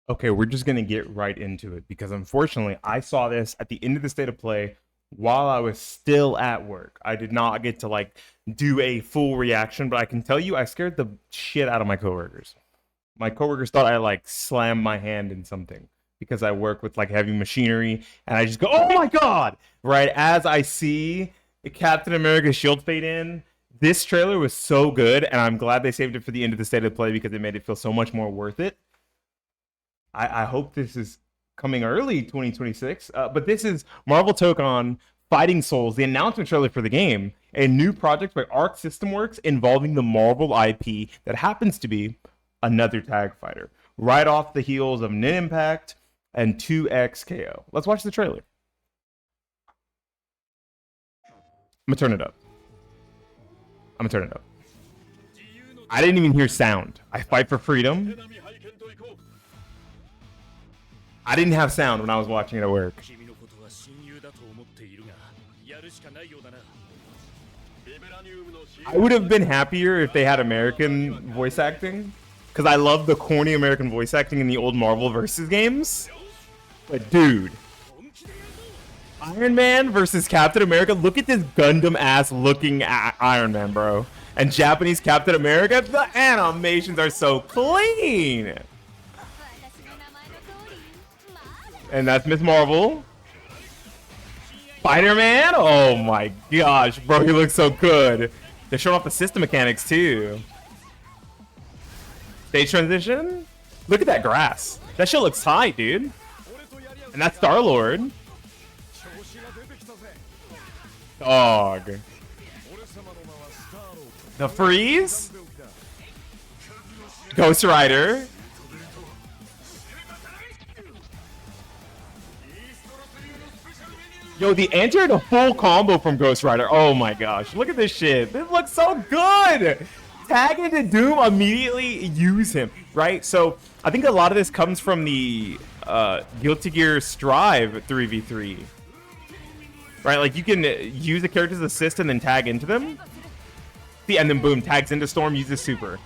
Okay, we're just gonna get right into it because unfortunately, I saw this at the end of the state of play while I was still at work. I did not get to like do a full reaction, but I can tell you, I scared the shit out of my coworkers. My coworkers thought I like slammed my hand in something because I work with like heavy machinery, and I just go, "Oh my god!" Right as I see the Captain America shield fade in. This trailer was so good, and I'm glad they saved it for the end of the state of play because it made it feel so much more worth it. I hope this is coming early 2026. But this is Marvel Tokon Fighting Souls, the announcement trailer for the game, a new project by Arc System Works involving the Marvel IP that happens to be another tag fighter, right off the heels of Nin Impact and 2XKO. Let's watch the trailer. I'm gonna turn it up. I'm gonna turn it up. I didn't even hear sound. I fight for freedom. I didn't have sound when I was watching it at work. I would have been happier if they had American voice acting, because I love the corny American voice acting in the old Marvel versus games. But dude, Iron Man versus Captain America, look at this Gundam ass looking Iron Man, bro. And Japanese Captain America, the animations are so clean. And that's Miss Marvel. Spider-Man? Oh my gosh, bro, he looks so good. They're showing off the system mechanics too. Stage transition? Look at that grass. That shit looks tight, dude. And that's Star-Lord. Dog. The Freeze? Ghost Rider. Yo, the enter and a full combo from Ghost Rider. Oh my gosh. Look at this shit. This looks so good. Tag into Doom, immediately use him, right? So I think a lot of this comes from the Guilty Gear Strive 3v3. Right? Like you can use the character's assist and then tag into them. See, and then boom, tags into Storm, uses super.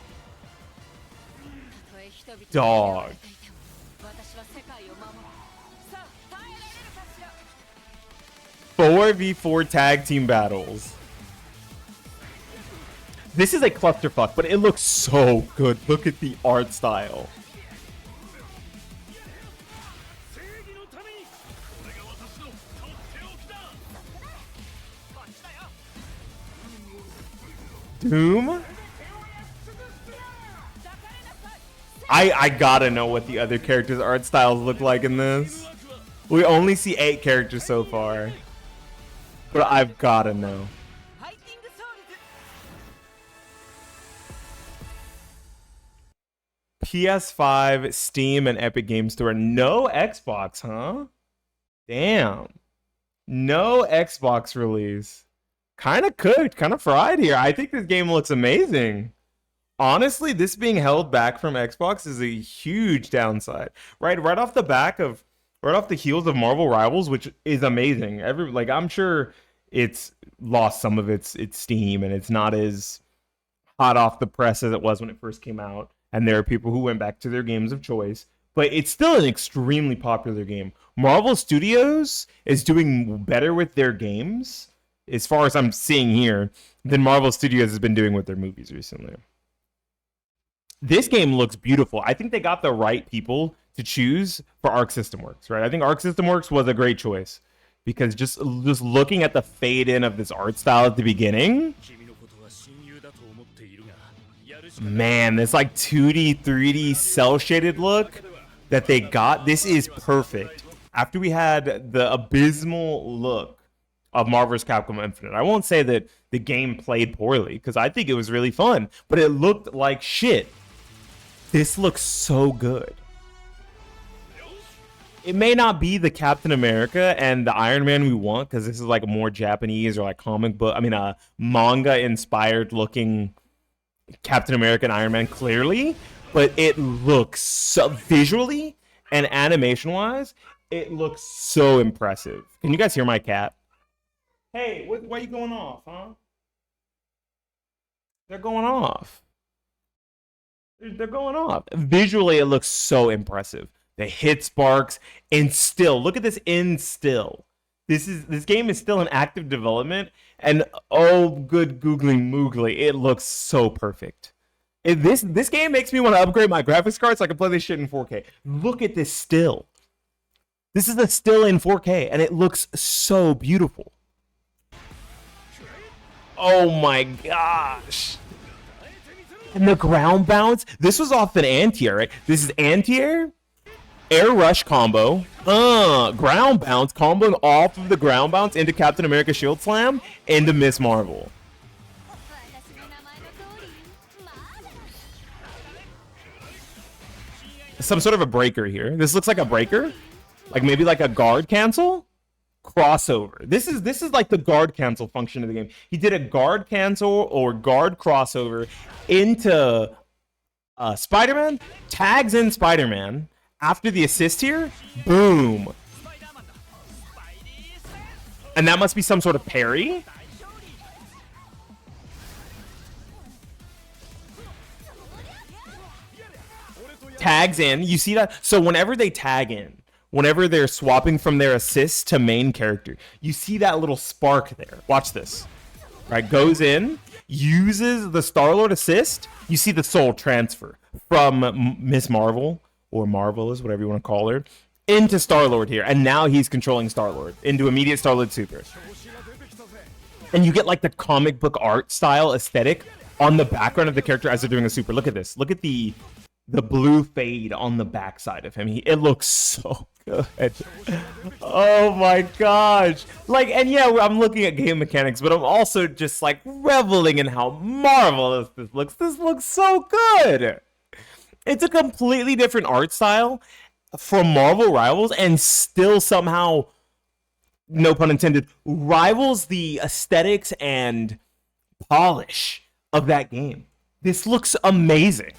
Dog. 4v4 tag team battles. This is a clusterfuck, but it looks so good. Look at the art style. Doom? I gotta know what the other characters' art styles look like in this. We only see 8 characters so far. But I've gotta know. PS5, Steam, and Epic Game Store. No Xbox, huh? Damn. No Xbox release. Kind of cooked, kind of fried here. I think this game looks amazing. Honestly, this being held back from Xbox is a huge downside. Right off the back of right off the heels of Marvel Rivals, which is amazing. I'm sure it's lost some of its steam and it's not as hot off the press as it was when it first came out. And there are people who went back to their games of choice, but it's still an extremely popular game. Marvel Studios is doing better with their games, as far as I'm seeing here, than Marvel Studios has been doing with their movies recently. This game looks beautiful. I think they got the right people to choose for Arc System Works, right? I think Arc System Works was a great choice because just looking at the fade in of this art style at the beginning, man, this like 2D, 3D cell shaded look that they got, this is perfect. After we had the abysmal look of Marvel's Capcom Infinite, I won't say that the game played poorly because I think it was really fun, but it looked like shit. This looks so good. It may not be the Captain America and the Iron Man we want because this is like a more Japanese or like comic book, manga inspired looking Captain America and Iron Man clearly, but it looks so visually and animation wise, it looks so impressive. Can you guys hear my cat? Hey, why are you going off, huh? They're going off. They're going off. Visually, it looks so impressive. the hit sparks, and still look at this in still. This game is still in active development, and oh, good googly moogly, it looks so perfect. This game makes me want to upgrade my graphics card so I can play this shit in 4K. Look at this still. This is a still in 4K, and it looks so beautiful. Oh my gosh. And the ground bounce. This was off an anti-air, right? This is anti-air, air rush combo, ground bounce, comboing off of the ground bounce into Captain America Shield Slam, into Miss Marvel. Some sort of a breaker here. This looks like a breaker. Like maybe like a guard cancel? Crossover. This is like the guard cancel function of the game. He did a guard cancel or guard crossover into Spider-Man, tags in Spider-Man. After the assist here, boom. And that must be some sort of parry. Tags in. You see that? So whenever they tag in, whenever they're swapping from their assist to main character, you see that little spark there. Watch this. Right, goes in, uses the Star-Lord assist. You see the soul transfer from Miss Marvel, or Marvelous, whatever you want to call her, into Star-Lord here. And now he's controlling Star-Lord into immediate Star-Lord super. And you get like the comic book art style aesthetic on the background of the character as they're doing a super. Look at this. Look at the blue fade on the backside of him. It looks so good. Oh my gosh. Like, and yeah, I'm looking at game mechanics, but I'm also just like reveling in how marvelous this looks. This looks so good. It's a completely different art style from Marvel Rivals, and still somehow, no pun intended, rivals the aesthetics and polish of that game. This looks amazing.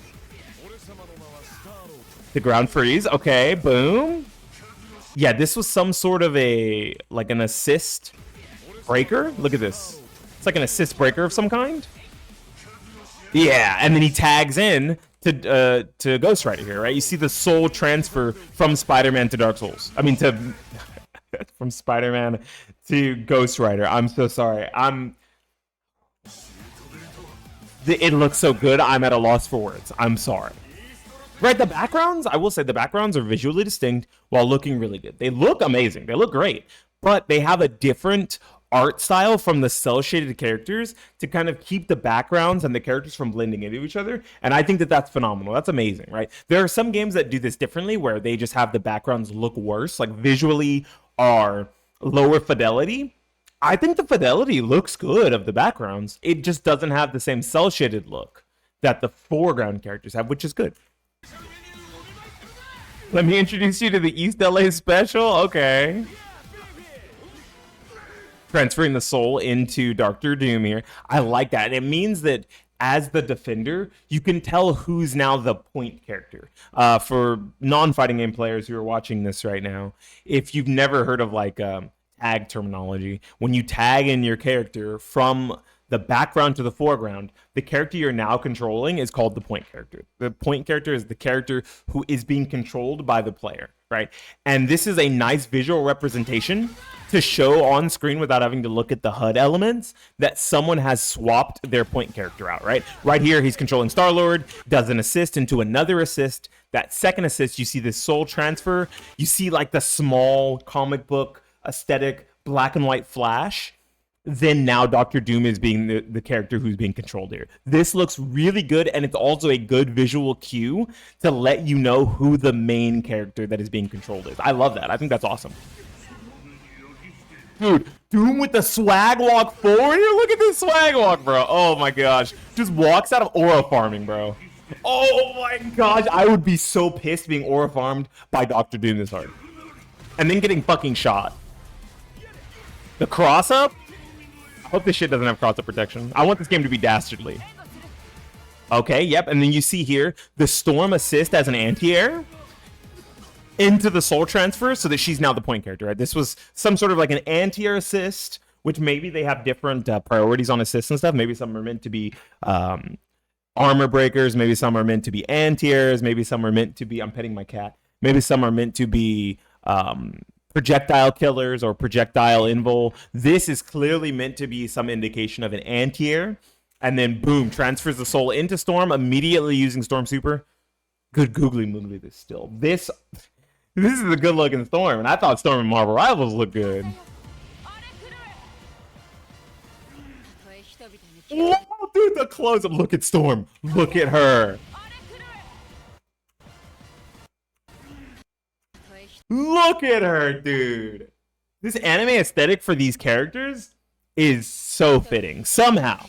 The ground freeze. Okay, boom. Yeah, this was some sort of a, like an assist breaker. Look at this. It's like an assist breaker of some kind. Yeah, and then he tags in to Ghost Rider here, right? You see the soul transfer from Spider-Man to Dark Souls. I mean, to from Spider-Man to Ghost Rider. I'm so sorry. It looks so good. I'm at a loss for words. I'm sorry. Right, the backgrounds, I will say the backgrounds are visually distinct while looking really good. They look amazing. They look great. But they have a different art style from the cel-shaded characters to kind of keep the backgrounds and the characters from blending into each other. And I think that that's phenomenal. That's amazing, right? There are some games that do this differently where they just have the backgrounds look worse, like visually are lower fidelity. I think the fidelity looks good of the backgrounds. It just doesn't have the same cel-shaded look that the foreground characters have, which is good. Let me introduce you to the East LA special. Okay. Transferring the soul into Dr. Doom here. I like that. And it means that as the defender, you can tell who's now the point character. For non-fighting game players who are watching this right now, if you've never heard of like tag terminology, when you tag in your character from the background to the foreground, the character you're now controlling is called the point character. The point character is the character who is being controlled by the player, right? And this is a nice visual representation to show on screen without having to look at the HUD elements that someone has swapped their point character out, right? Right here, he's controlling Star-Lord, does an assist into another assist. That second assist, you see this soul transfer. You see like the small comic book aesthetic black and white flash. Then now Dr. Doom is being the character who's being controlled here. This looks really good, and it's also a good visual cue to let you know who the main character that is being controlled is. I love that. I think that's awesome. Dude, Doom with the swag walk forward here. Look at this swag walk, bro. Oh my gosh. Just walks out of aura farming, bro. Oh my gosh. I would be so pissed being aura farmed by Dr. Doom this hard. And then getting fucking shot. The cross up? I hope this shit doesn't have cross-up protection. I want this game to be dastardly. Okay, yep. And then you see here the Storm assist as an anti-air into the soul transfer so that she's now the point character, right? This was some sort of like an anti-air assist, which maybe they have different priorities on assists and stuff. Maybe some are meant to be armor breakers. Maybe some are meant to be anti-airs. Maybe some are meant to be, I'm petting my cat. Maybe some are meant to be projectile killers or projectile invul. This is clearly meant to be some indication of an anti-air. And then boom, transfers the soul into Storm, immediately using Storm Super. Good googly moogly this still. This is a good looking Storm, and I thought Storm and Marvel Rivals looked good. Whoa, dude, the close up. Look at Storm. Look at her. Look at her, dude. This anime aesthetic for these characters is so fitting. Somehow.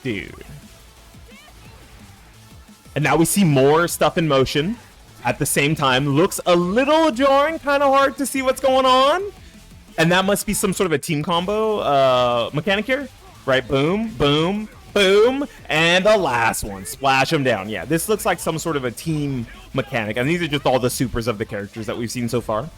Dude. And now we see more stuff in motion at the same time. Looks a little jarring, kind of hard to see what's going on. And that must be some sort of a team combo mechanic here. Right, boom, boom, boom. And the last one, splash them down. Yeah, this looks like some sort of a team mechanic. And these are just all the supers of the characters that we've seen so far.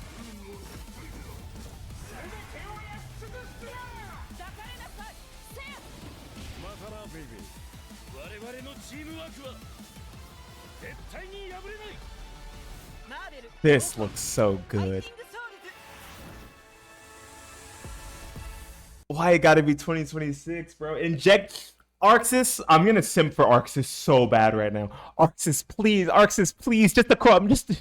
This looks so good. Why it gotta be 2026, bro? Inject Arxis. I'm gonna simp for Arxis so bad right now. Arxis, please. Arxis, please. Just a crumb. Just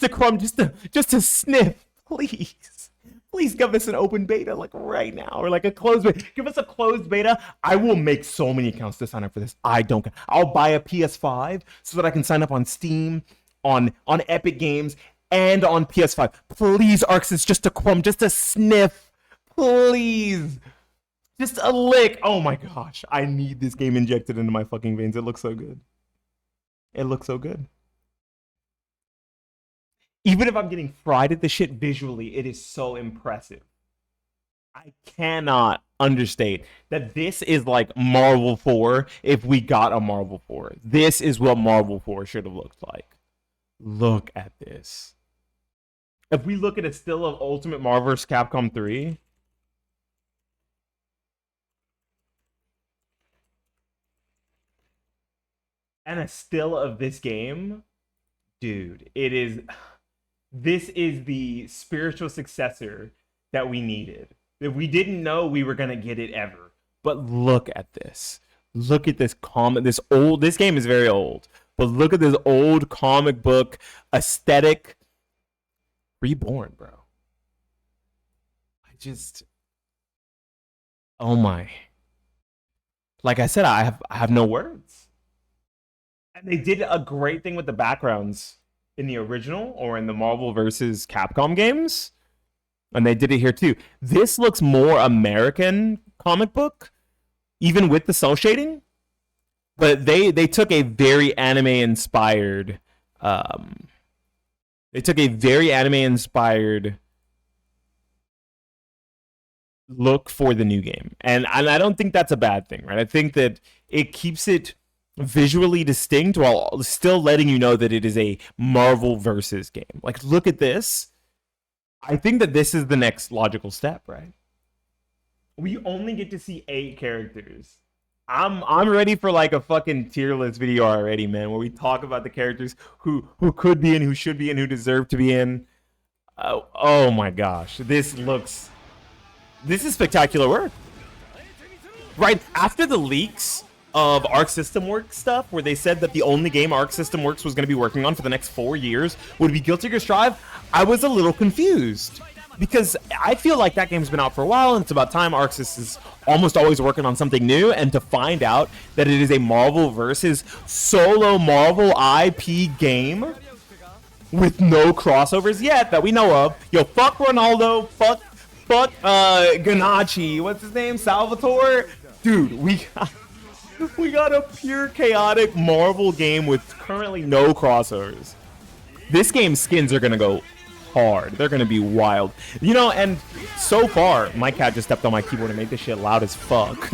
a crumb. Just a sniff. Please. Please give us an open beta like right now, or like a closed beta. Give us a closed beta. I will make so many accounts to sign up for this. I'll buy a PS5 so that I can sign up on Steam, on Epic Games, and on PS5. Please, Arxis, just a crumb, just a sniff. Please. Just a lick. Oh my gosh. I need this game injected into my fucking veins. It looks so good. It looks so good. Even if I'm getting fried at the shit visually, it is so impressive. I cannot understate that this is like Marvel 4 if we got a Marvel 4. This is what Marvel 4 should have looked like. Look at this. If we look at a still of Ultimate Marvel vs. Capcom 3, and a still of this game, dude, this is the spiritual successor that we needed. That we didn't know we were gonna get it ever. But look at this. Look at this this game is very old, but look at this old comic book aesthetic. Reborn, bro. Oh my. Like I said, I have no words. And they did a great thing with the backgrounds in the original or in the Marvel vs. Capcom games. And they did it here too. This looks more American comic book, even with the cell shading. But they took a very anime inspired look for the new game. And I don't think that's a bad thing, right? I think that it keeps it visually distinct while still letting you know that it is a Marvel versus game. Like, look at this. I think that this is the next logical step, right? We only get to see 8 characters. I'm ready for like a fucking tier list video already, man, where we talk about the characters who could be in, who should be in, who deserve to be in. Oh my gosh, this is spectacular work. Right after the leaks of Arc System Works stuff, where they said that the only game Arc System Works was going to be working on for the next 4 years would be Guilty Gear Strive, I was a little confused. Because I feel like that game's been out for a while, and it's about time. Arc System is almost always working on something new, and to find out that it is a Marvel versus solo Marvel IP game with no crossovers yet that we know of. Yo, fuck Ronaldo, fuck Ganachi, what's his name, Salvatore? Dude, we got a pure chaotic Marvel game with currently no crossovers. This game's skins are gonna go hard. They're gonna be wild, you know. And so far, my cat just stepped on my keyboard and made this shit loud as fuck.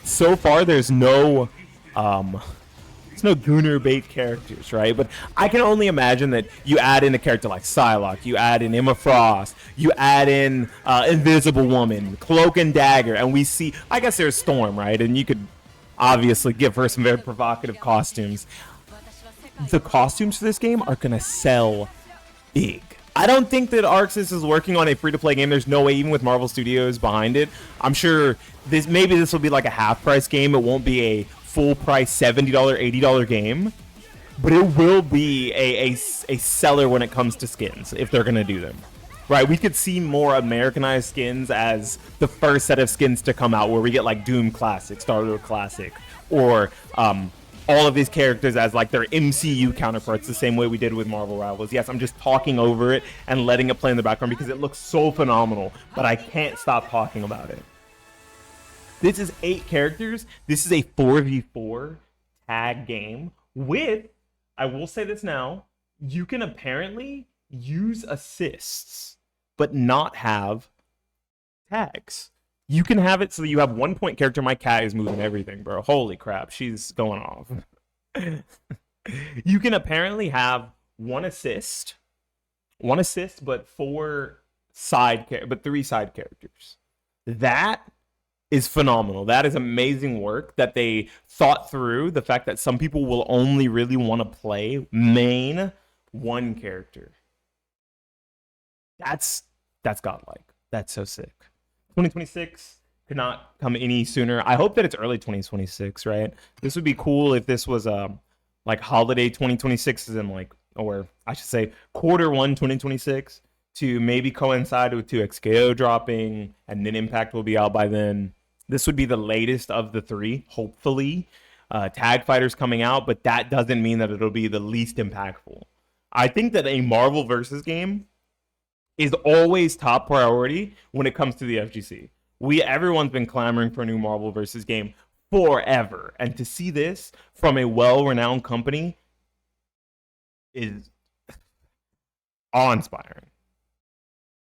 So far, there's no Gunner bait characters, right? But I can only imagine that you add in a character like Psylocke, you add in Emma Frost, you add in Invisible Woman, Cloak and Dagger, and we see, I guess there's Storm, right? And you could obviously give her some very provocative costumes. The costumes for this game are gonna sell big. I don't think that Arxis is working on a free-to-play game. There's no way, even with Marvel Studios behind it. I'm sure this will be like a half-price game. It won't be a full-price $70, $80 game, but it will be a seller when it comes to skins if they're gonna do them. Right, we could see more Americanized skins as the first set of skins to come out, where we get like Doom Classic, Star Wars Classic, or all of these characters as like their MCU counterparts, the same way we did with Marvel Rivals. Yes, I'm just talking over it and letting it play in the background because it looks so phenomenal, but I can't stop talking about it. This is 8 characters. This is a 4v4 tag game with, I will say this now, you can apparently use assists, but not have tags. You can have it so that you have 1 point character. My cat is moving everything, bro. Holy crap, she's going off. You can apparently have one assist, but 3 side characters. That is phenomenal. That is amazing work that they thought through. The fact that some people will only really want to play main 1 character. That's godlike. That's so sick. 2026 could not come any sooner. I hope that it's early 2026, right? This would be cool if this was like holiday 2026 is in like, or I should say Q1 2026 to maybe coincide with 2XKO dropping, and then Impact will be out by then. This would be the latest of the 3, hopefully. Tag Fighters coming out, but that doesn't mean that it'll be the least impactful. I think that a Marvel versus game is always top priority when it comes to the FGC. Everyone's been clamoring for a new Marvel versus game forever, and to see this from a well-renowned company is awe-inspiring.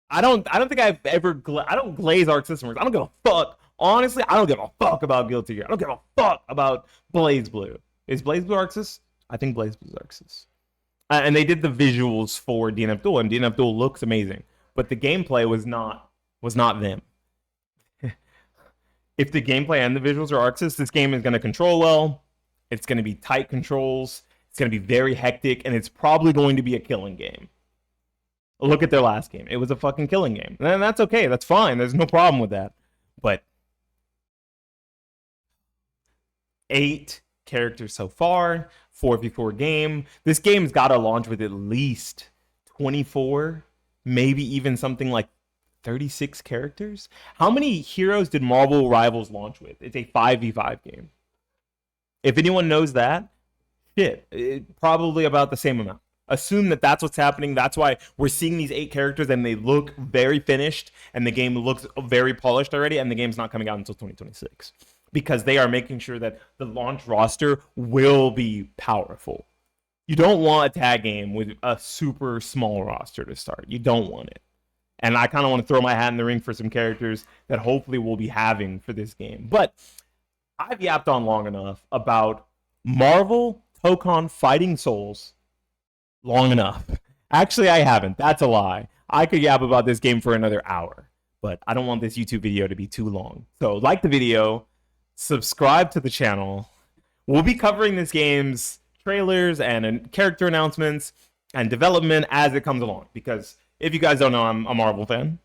I don't think I've ever I don't glaze Arc System. I don't give a fuck. Honestly, I don't give a fuck about Guilty Gear. I don't give a fuck about Blaze Blue. Is Blaze Blue Arxis? I think Blaze Blue is Arxis. And they did the visuals for DNF Duel, and DNF Duel looks amazing, but the gameplay was not them. If the gameplay and the visuals are Arxis, this game is going to control well. It's going to be tight controls. It's going to be very hectic, and it's probably going to be a killing game. Look at their last game. It was a fucking killing game. And that's okay. That's fine. There's no problem with that. But 8 characters so far, 4v4 game. This game's got to launch with at least 24, maybe even something like 36 characters. How many heroes did Marvel Rivals launch with? It's a 5v5 game. If anyone knows that, probably about the same amount. Assume that that's what's happening. That's why we're seeing these 8 characters and they look very finished and the game looks very polished already, and the game's not coming out until 2026. Because they are making sure that the launch roster will be powerful. You don't want a tag game with a super small roster to start. You don't want it. And I kind of want to throw my hat in the ring for some characters that hopefully we'll be having for this game. But I've yapped on long enough about Marvel Tokon Fighting Souls long enough. Actually, I haven't. That's a lie. I could yap about this game for another hour, but I don't want this YouTube video to be too long. So like the video, subscribe to the channel. We'll be covering this game's trailers and character announcements and development as it comes along, because if you guys don't know, I'm a Marvel fan.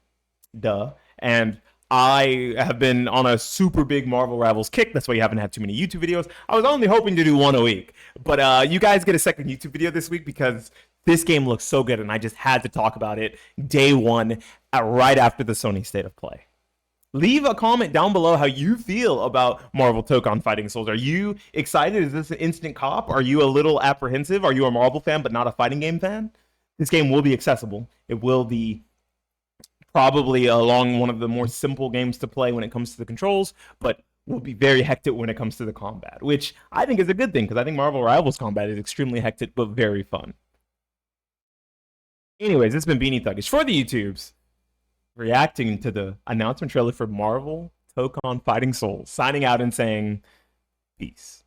Duh. And I have been on a super big Marvel Rivals kick. That's why you haven't had too many YouTube videos. I was only hoping to do 1 a week. But you guys get a second YouTube video this week because this game looks so good, and I just had to talk about it day 1 right after the Sony State of Play. Leave a comment down below how you feel about Marvel Tokon Fighting Souls. Are you excited? Is this an instant cop? Are you a little apprehensive? Are you a Marvel fan but not a fighting game fan? This game will be accessible. It will be probably along one of the more simple games to play when it comes to the controls, but will be very hectic when it comes to the combat, which I think is a good thing, because I think Marvel Rivals combat is extremely hectic but very fun. Anyways, it's been Beanie Thuggish for the YouTubes, reacting to the announcement trailer for Marvel Tokon Fighting Souls, signing out and saying peace.